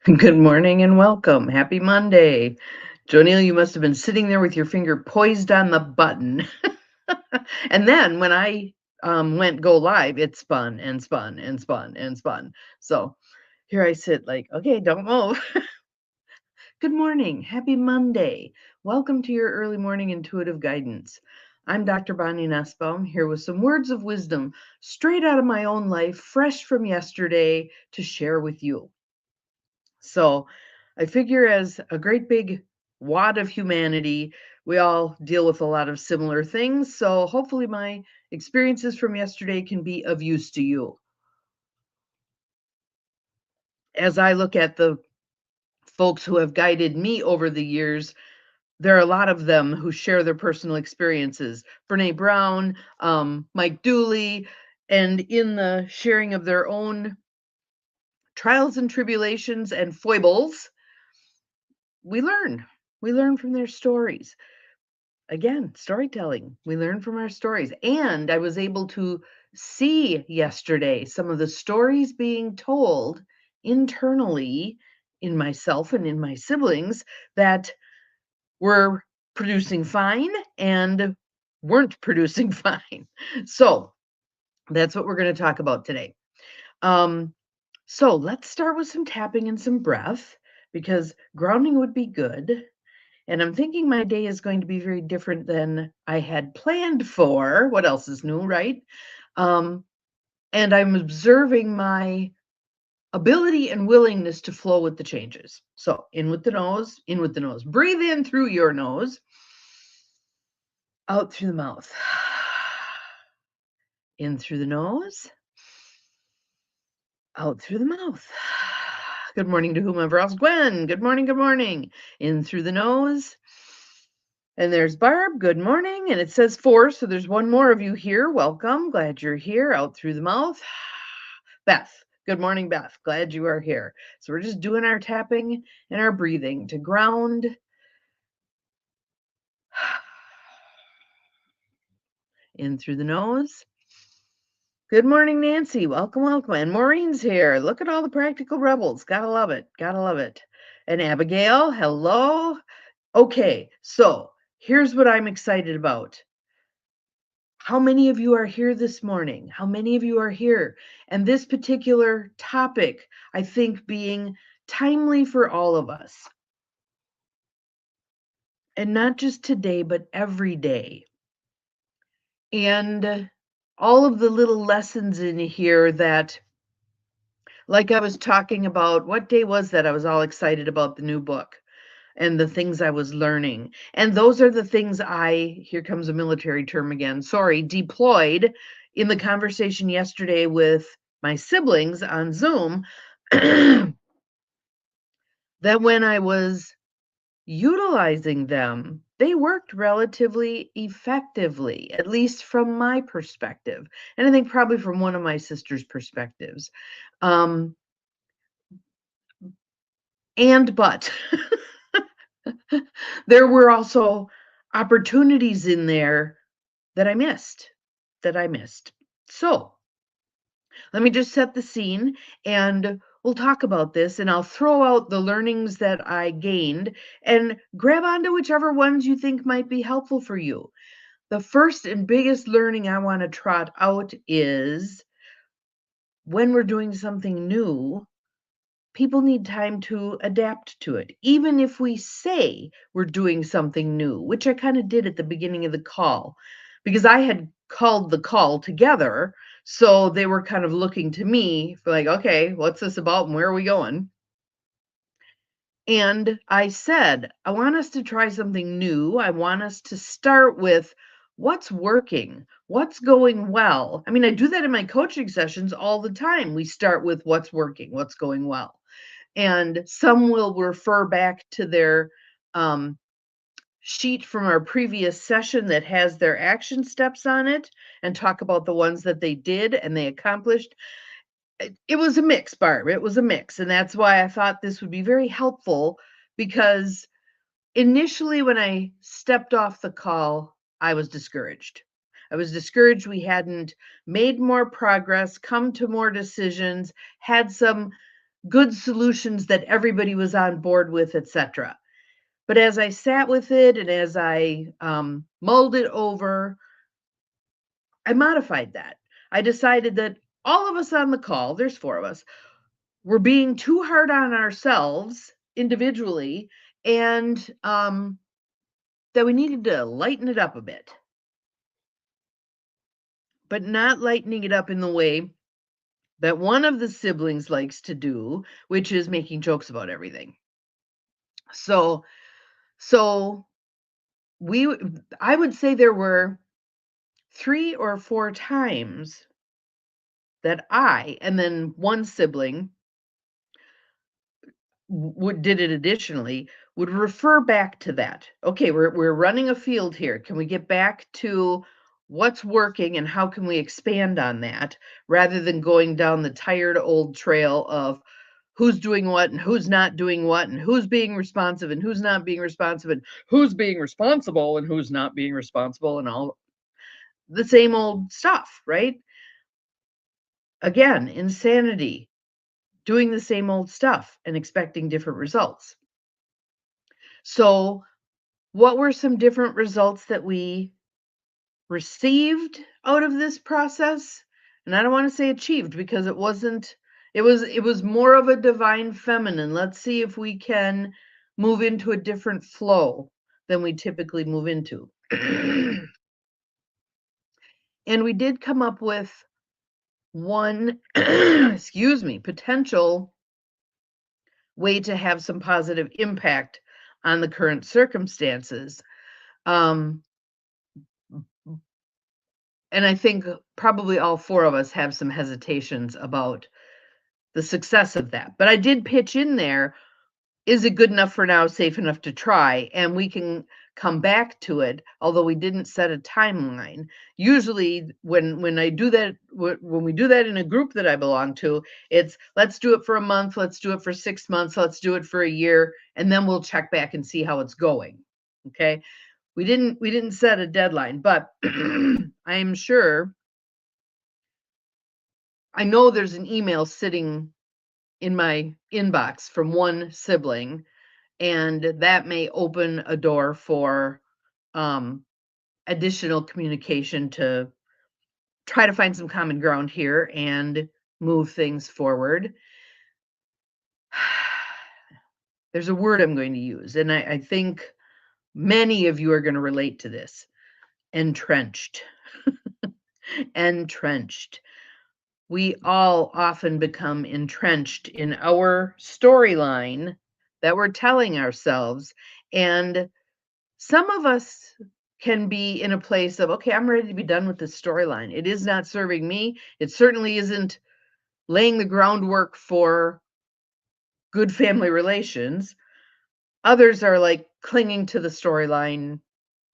Good morning and welcome. Happy Monday. Jonelle, you must have been sitting there with your finger poised on the button. And then when I went go live, it spun and spun and spun and spun. So here I sit like, okay, don't move. Good morning. Happy Monday. Welcome to your early morning intuitive guidance. I'm Dr. Bonnie Nussbaum here with some words of wisdom straight out of my own life, fresh from yesterday to share with you. So I figure as a great big wad of humanity, we all deal with a lot of similar things. So hopefully my experiences from yesterday can be of use to you. As I look at the folks who have guided me over the years, there are a lot of them who share their personal experiences. Brene Brown, Mike Dooley, and in the sharing of their own trials and tribulations and foibles, we learn. We learn from their stories. Again, storytelling. We learn from our stories. And I was able to see yesterday some of the stories being told internally in myself and in my siblings that were producing fine and weren't producing fine. So that's what we're going to talk about today. Um, so let's start with some tapping and some breath because grounding would be good. And I'm thinking my day is going to be very different than I had planned for. What else is new, right? Um, and I'm observing my ability and willingness to flow with the changes. So in with the nose, in with the nose. Breathe in through your nose, out through the mouth. In through the nose, out through the mouth. Good morning to whomever else. Gwen, good morning, good morning. In through the nose. And there's Barb, good morning. And it says 4, so there's one more of you here. Welcome, glad you're here. Out through the mouth. Beth, good morning, Beth. Glad you are here. So we're just doing our tapping and our breathing to ground. In through the nose. Good morning, Nancy. Welcome, welcome. And Maureen's here. Look at all the practical rebels. Gotta love it. Gotta love it. And Abigail, hello. Okay, so here's what I'm excited about. How many of you are here this morning? How many of you are here? And this particular topic, I think, being timely for all of us. And not just today, but every day. And all of the little lessons in here that, like I was talking about, what day was that? I was all excited about the new book and the things I was learning. And those are the things here comes a military term again, sorry, deployed in the conversation yesterday with my siblings on Zoom, that when I was utilizing them, they worked relatively effectively, at least from my perspective. And I think probably from one of my sister's perspectives. But there were also opportunities in there that I missed. So let me just set the scene and we'll talk about this and I'll throw out the learnings that I gained and grab onto whichever ones you think might be helpful for you. The first and biggest learning I want to trot out is when we're doing something new, people need time to adapt to it. Even if we say we're doing something new, which I kind of did at the beginning of the call, because I had called the call together. So they were kind of looking to me for like, okay, what's this about and where are we going? And I said, I want us to try something new. I want us to start with what's working, what's going well. I mean, I do that in my coaching sessions all the time. We start with what's working, what's going well. And some will refer back to their sheet from our previous session that has their action steps on it and talk about the ones that they did and they accomplished. It was a mix, Barb. It was a mix. And that's why I thought this would be very helpful because initially when I stepped off the call, I was discouraged. We hadn't made more progress, come to more decisions, had some good solutions that everybody was on board with, etc. But as I sat with it and as I mulled it over, I modified that. I decided that all of us on the call, there's four of us, were being too hard on ourselves individually, and that we needed to lighten it up a bit, but not lightening it up in the way that one of the siblings likes to do, which is making jokes about everything. So, so I would say there were 3 or 4 times that I and then one sibling would did it additionally, would refer back to that. Okay, we're running a field here. Can we get back to what's working and how can we expand on that rather than going down the tired old trail of who's doing what and who's not doing what and who's being responsive and who's not being responsive and who's being responsible and who's not being responsible and all the same old stuff, right? Again, insanity, doing the same old stuff and expecting different results. So, what were some different results that we received out of this process? And I don't want to say achieved because it wasn't, it was more of a divine feminine. Let's see if we can move into a different flow than we typically move into. And we did come up with one excuse me, potential way to have some positive impact on the current circumstances. Um, and I think probably all four of us have some hesitations about the success of that. But I did pitch in there, is it good enough for now, safe enough to try? And we can come back to it, although we didn't set a timeline. Usually when I do that, when we do that in a group that I belong to, it's let's do it for a month, let's do it for 6 months, let's do it for a year, and then we'll check back and see how it's going. Okay? We didn't set a deadline, but I'm sure I know there's an email sitting in my inbox from one sibling, and that may open a door for um, additional communication to try to find some common ground here and move things forward. There's a word I'm going to use, and I think many of you are going to relate to this. Entrenched. Entrenched. We all often become entrenched in our storyline that we're telling ourselves. And some of us can be in a place of, okay, I'm ready to be done with this storyline. It is not serving me. It certainly isn't laying the groundwork for good family relations. Others are like clinging to the storyline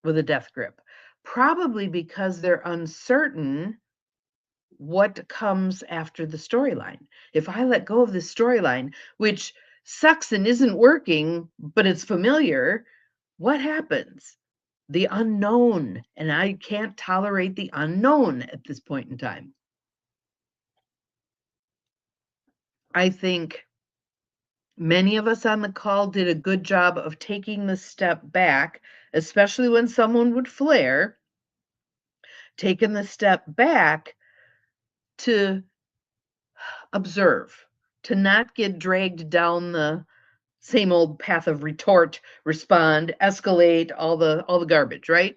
with a death grip, probably because they're uncertain what comes after the storyline. If I let go of this storyline, which sucks and isn't working, but it's familiar, what happens? The unknown. And I can't tolerate the unknown at this point in time. I think many of us on the call did a good job of taking the step back, especially when someone would flare, taking the step back to observe, to not get dragged down the same old path of retort, respond, escalate, all the garbage, right?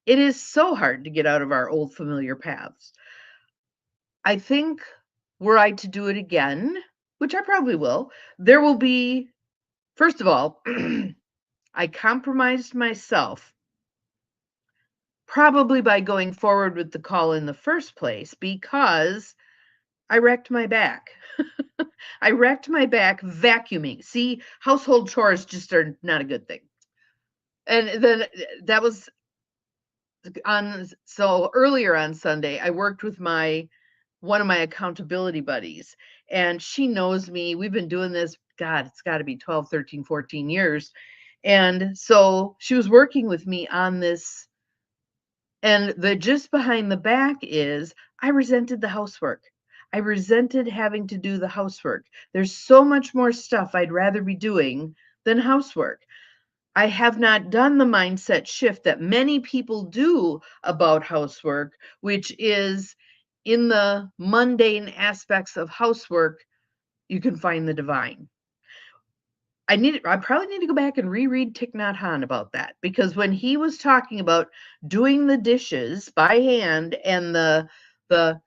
It is so hard to get out of our old familiar paths. I think were I to do it again, which I probably will, there will be, first of all, I compromised myself probably by going forward with the call in the first place because I wrecked my back. I wrecked my back vacuuming. See, household chores just are not a good thing. And then that was so earlier on Sunday, I worked with one of my accountability buddies, and she knows me. We've been doing this, God, it's got to be 12, 13, 14 years. And so she was working with me on this. And the just behind the back is I resented the housework. I resented having to do the housework. There's so much more stuff I'd rather be doing than housework. I have not done the mindset shift that many people do about housework, which is in the mundane aspects of housework, you can find the divine. I probably need to go back and reread Thich Nhat Hanh about that, because when he was talking about doing the dishes by hand and the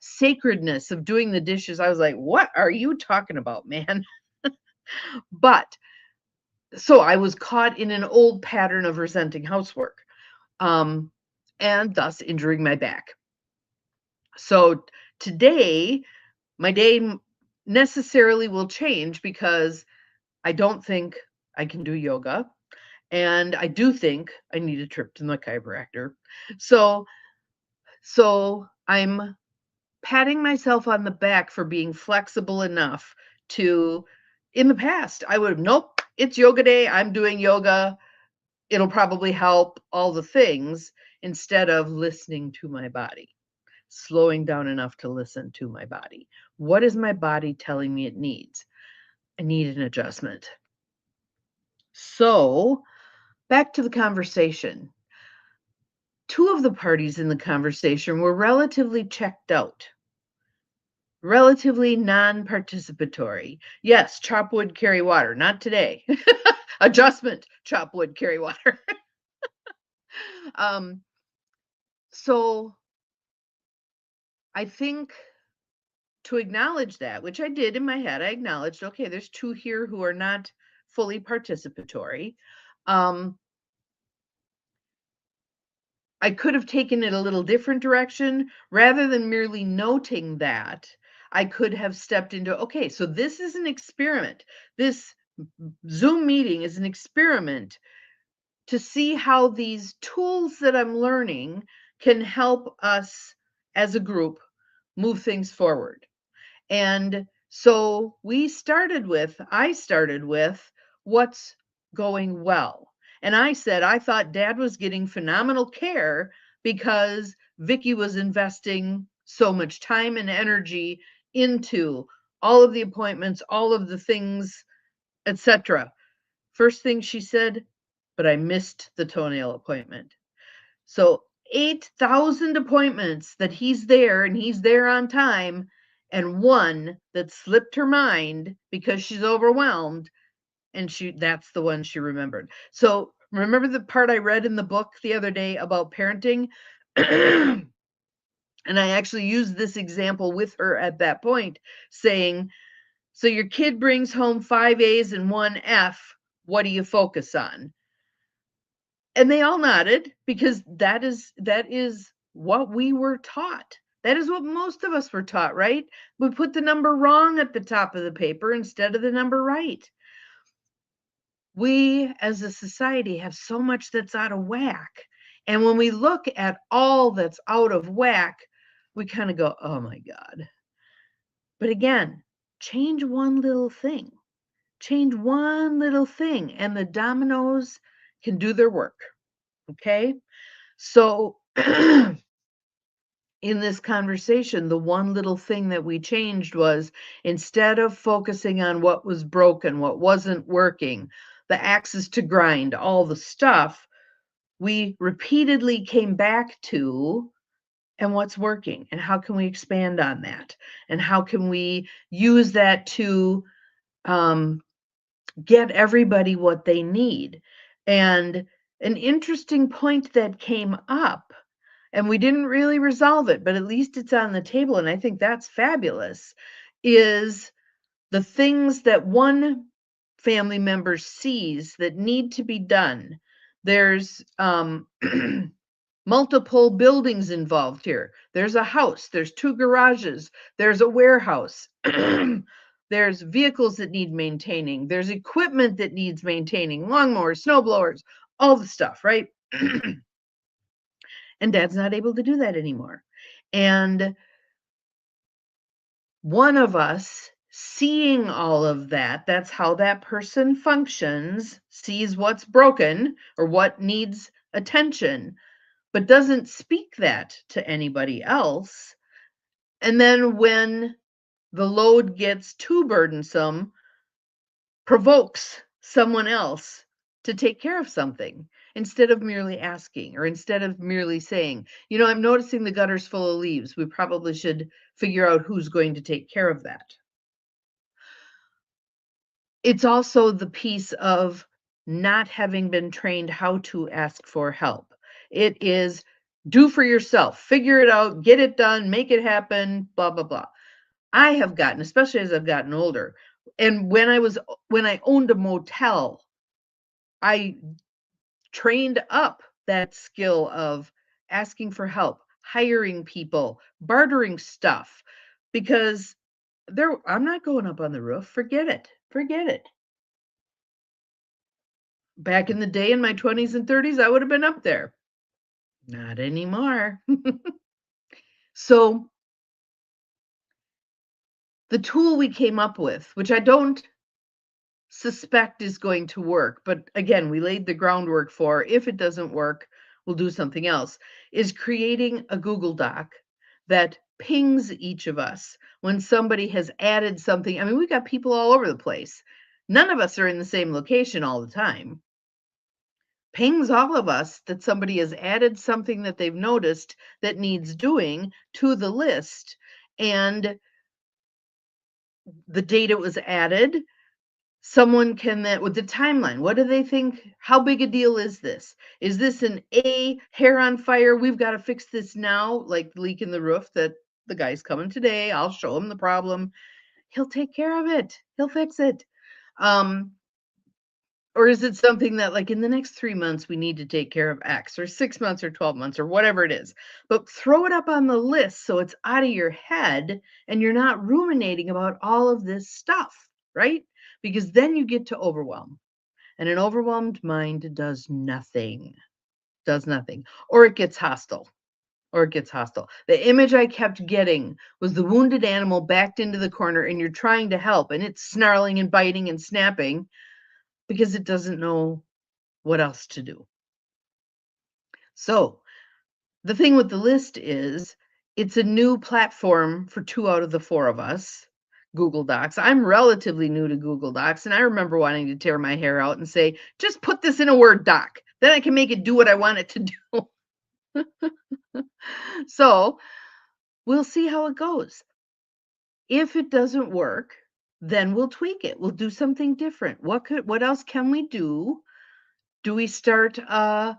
sacredness of doing the dishes, I was like, what are you talking about, man? But so I was caught in an old pattern of resenting housework, um, and thus injuring my back. So today, my day necessarily will change because I don't think I can do yoga. And I do think I need a trip to the chiropractor. So I'm patting myself on the back for being flexible enough to, in the past, I would have, nope, it's yoga day. I'm doing yoga. It'll probably help, all the things, instead of listening to my body, slowing down enough to listen to my body. What is my body telling me it needs? I need an adjustment. So back to the conversation. Two of the parties in the conversation were relatively checked out, relatively non-participatory. Yes, chop wood, carry water. Not today. Adjustment, chop wood, carry water. um, so I think to acknowledge that, which I did in my head, I acknowledged, okay, there's two here who are not fully participatory. I could have taken it a little different direction. Rather than merely noting that, I could have stepped into, okay, so this is an experiment. This Zoom meeting is an experiment to see how these tools that I'm learning can help us as a group move things forward. And so I started with what's going well. And I said, I thought Dad was getting phenomenal care because Vicky was investing so much time and energy into all of the appointments, all of the things, etc. First thing she said, but I missed the toenail appointment. So 8,000 appointments that he's there and he's there on time, and one that slipped her mind because she's overwhelmed, and that's the one she remembered. So remember the part I read in the book the other day about parenting? And I actually used this example with her at that point, saying, so your kid brings home 5 A's and 1 F, what do you focus on? And they all nodded, because that is what we were taught. That is what most of us were taught, right? We put the number wrong at the top of the paper instead of the number right. We as a society have so much that's out of whack. And when we look at all that's out of whack, we kind of go, oh my God. But again, change one little thing. Change one little thing, and the dominoes can do their work. Okay? So in this conversation, the one little thing that we changed was, instead of focusing on what was broken, what wasn't working, the axes to grind, all the stuff, we repeatedly came back to, and what's working, and how can we expand on that, and how can we use that to get everybody what they need. And an interesting point that came up, and we didn't really resolve it, but at least it's on the table, and I think that's fabulous, is the things that one family member sees that need to be done. There's multiple buildings involved here. There's a house, there's 2 garages, there's a warehouse. There's vehicles that need maintaining, there's equipment that needs maintaining, lawnmowers, snow blowers, all the stuff, right? And Dad's not able to do that anymore. And one of us seeing all of that, that's how that person functions, sees what's broken or what needs attention, but doesn't speak that to anybody else. And then when the load gets too burdensome, provokes someone else to take care of something instead of merely asking or instead of merely saying, I'm noticing the gutter's full of leaves. We probably should figure out who's going to take care of that. It's also the piece of not having been trained how to ask for help. It is do for yourself, figure it out, get it done, make it happen, blah, blah, blah. I have gotten, especially as I've gotten older, and when I owned a motel, I trained up that skill of asking for help, hiring people, bartering stuff, because I'm not going up on the roof. Forget it. Forget it. Back in the day in my 20s and 30s, I would have been up there. Not anymore. So the tool we came up with, which I don't suspect is going to work, but again, we laid the groundwork for if it doesn't work, we'll do something else, is creating a Google Doc that pings each of us when somebody has added something. I mean, we've got people all over the place. None of us are in the same location all the time. Pings all of us that somebody has added something that they've noticed that needs doing to the list, and the date it was added. Someone can then, with the timeline, what do they think? How big a deal is this? Is this an hair on fire? We've got to fix this now, like leak in the roof that the guy's coming today. I'll show him the problem. He'll take care of it. He'll fix it. Or is it something that, like, in the next 3 months, we need to take care of X, or 6 months, or 12 months, or whatever it is? But throw it up on the list so it's out of your head and you're not ruminating about all of this stuff, right? Because then you get to overwhelm. And an overwhelmed mind does nothing, or it gets hostile. The image I kept getting was the wounded animal backed into the corner and you're trying to help and it's snarling and biting and snapping because it doesn't know what else to do. So the thing with the list is it's a new platform for 2 out of the 4 of us, Google Docs. I'm relatively new to Google Docs, and I remember wanting to tear my hair out and say, just put this in a Word doc. Then I can make it do what I want it to do. So we'll see how it goes. If it doesn't work, then we'll tweak it. We'll do something different. What else can we do? Do we start a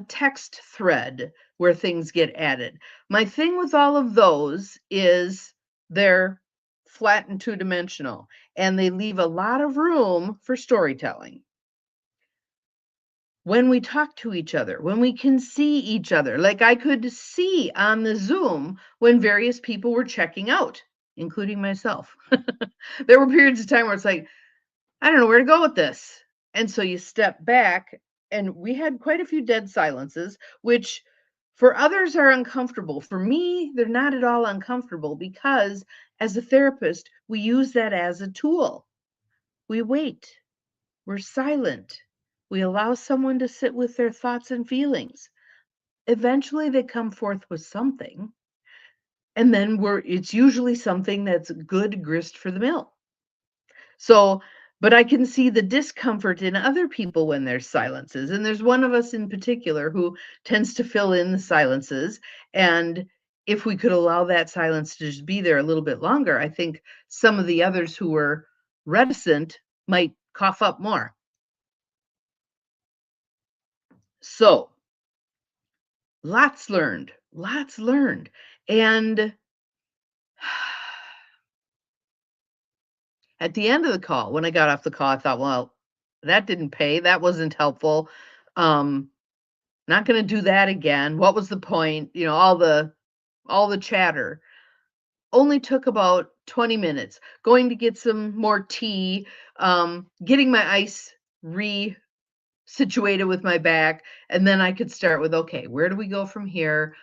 text thread where things get added? My thing with all of those is they're flat and two-dimensional, and they leave a lot of room for storytelling. When we talk to each other, when we can see each other, like I could see on the Zoom when various people were checking out, including myself. There were periods of time where it's like, I don't know where to go with this. And so you step back, and we had quite a few dead silences, which for others are uncomfortable. For me, they're not at all uncomfortable because as a therapist, we use that as a tool. We wait, we're silent, we allow someone to sit with their thoughts and feelings. Eventually, they come forth with something, and then it's usually something that's good grist for the mill. So, but I can see the discomfort in other people when there's silences. And there's one of us in particular who tends to fill in the silences. And if we could allow that silence to just be there a little bit longer, I think some of the others who were reticent might cough up more. So, lots learned, lots learned. And at the end of the call, when I got off the call, I thought, well, that didn't pay. That wasn't helpful. Not going to do that again. What was the point? All the chatter only took about 20 minutes. Going to get some more tea, getting my ice situated with my back, and then I could start with, okay, where do we go from here?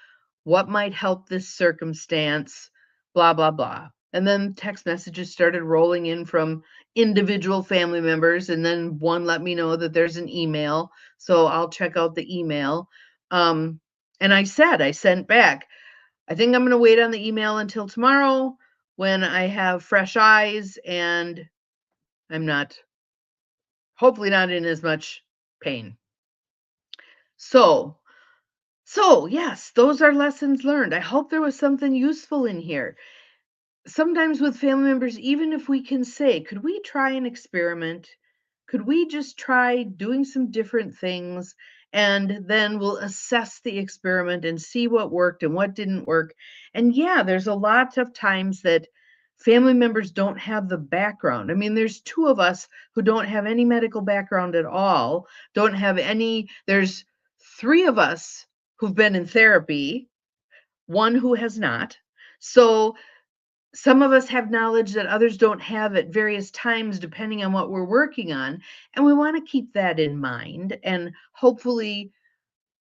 What might help this circumstance? Blah, blah, blah. And then text messages started rolling in from individual family members. And then one let me know that there's an email. So I'll check out the email. And I sent back, I think I'm going to wait on the email until tomorrow. when I have fresh eyes and I'm not, hopefully not in as much pain. So, yes, those are lessons learned. I hope there was something useful in here. Sometimes with family members, even if we can say, could we try an experiment? Could we just try doing some different things? And then we'll assess the experiment and see what worked and what didn't work. And yeah, there's a lot of times that family members don't have the background. I mean, there's two of us who don't have any medical background at all, don't have any, there's three of us who've been in therapy, one who has not. So some of us have knowledge that others don't have at various times, depending on what we're working on. And we want to keep that in mind and hopefully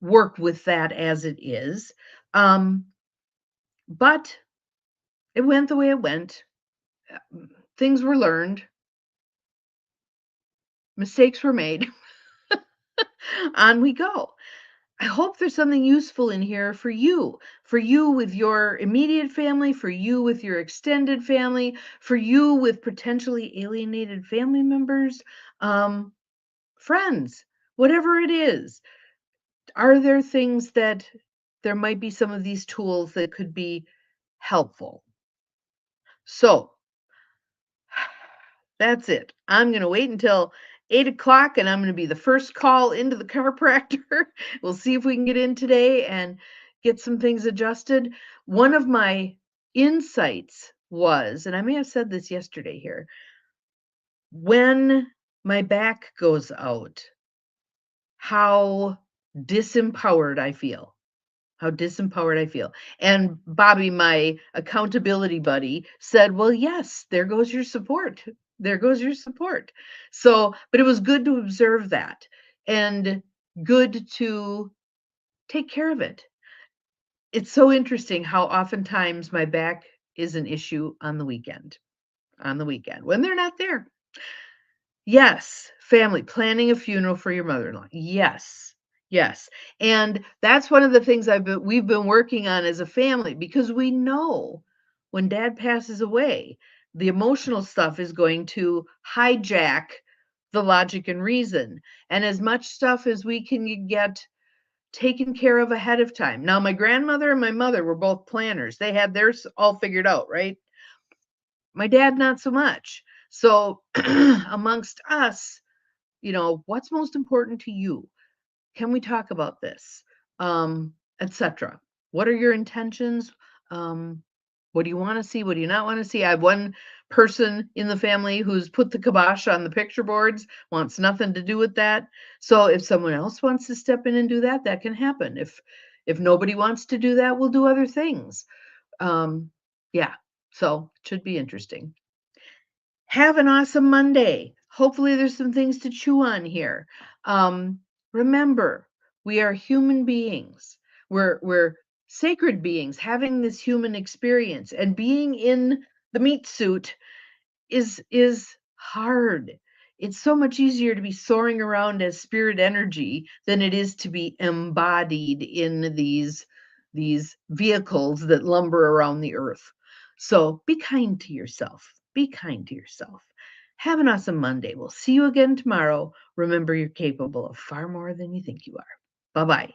work with that as it is. But it went the way it went. Things were learned, mistakes were made. On we go. I hope there's something useful in here for you with your immediate family, for you with your extended family, for you with potentially alienated family members, um, friends, whatever it is. Are there things that there might be some of these tools that could be helpful? So that's it. I'm going to wait until 8 o'clock and I'm going to be the first call into the chiropractor. We'll see if we can get in today and get some things adjusted. One of my insights was, and I may have said this yesterday here, when my back goes out, how disempowered I feel. How disempowered I feel. And Bobby, my accountability buddy, said, "Well, yes, there goes your support. There goes your support." So, but it was good to observe that and good to take care of it. It's so interesting how oftentimes my back is an issue on the weekend when they're not there. Yes, family, planning a funeral for your mother-in-law. Yes. Yes. And that's one of the things we've been working on as a family because we know when dad passes away, the emotional stuff is going to hijack the logic and reason. And as much stuff as we can get taken care of ahead of time. Now, my grandmother and my mother were both planners. They had theirs all figured out, right? My dad, not so much. So, amongst us, what's most important to you? Can we talk about this? Etc. What are your intentions? What do you want to see? What do you not want to see? I have one person in the family who's put the kibosh on the picture boards, wants nothing to do with that. So if someone else wants to step in and do that, that can happen. If nobody wants to do that, we'll do other things. Yeah, so it should be interesting. Have an awesome Monday. Hopefully, there's some things to chew on here. Remember, we are human beings. We're sacred beings having this human experience, and being in the meat suit is hard. It's so much easier to be soaring around as spirit energy than it is to be embodied in these vehicles that lumber around the earth. So be kind to yourself. Be kind to yourself. Have an awesome Monday. We'll see you again tomorrow. Remember, you're capable of far more than you think you are. Bye bye.